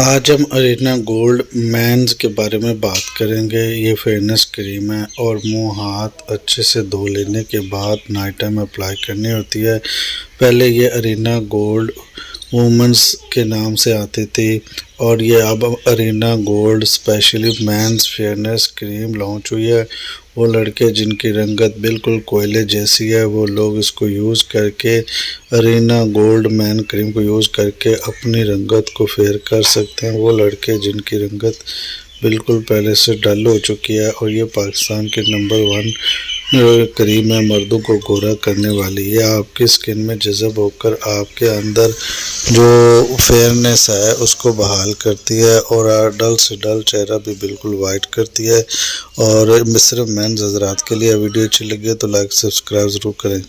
آج ہم Irina gold means کے بارے میں بات کریں گے۔ یہ فیئرنیس کریم ہے اور منہ ہاتھ اچھے سے دھو لینے کے بعد نائٹ ٹائم اپلائی کرنی ہوتی ہے۔ پہلے یہ ارینا گولڈ وومنز کے نام سے آتی تھی اور یہ اب Arena gold specially men's fairness cream launch ہوئی ہے۔ وہ لڑکے جن کی رنگت بالکل کوئلے جیسی ہے وہ لوگ اس کو یوز کر کے ارینا گولڈ مین کریم کو یوز کر کے اپنی رنگت کو فیئر کر سکتے ہیں۔ وہ لڑکے جن کی رنگت بالکل پہلے سے ڈل ہو چکی ہے اور یہ پاکستان کی نمبر 1 کریم ہے مردوں کو گورا کرنے والی۔ یہ آپ کی اسکن میں جذب ہو کر آپ کے اندر جو فیئرنیس ہے اس کو بحال کرتی ہے اور ڈل سے ڈل چہرہ بھی بالکل وائٹ کرتی ہے۔ اور صرف مینز حضرات کے لیے ویڈیو اچھی لگی ہے تو لائک سبسکرائب ضرور کریں۔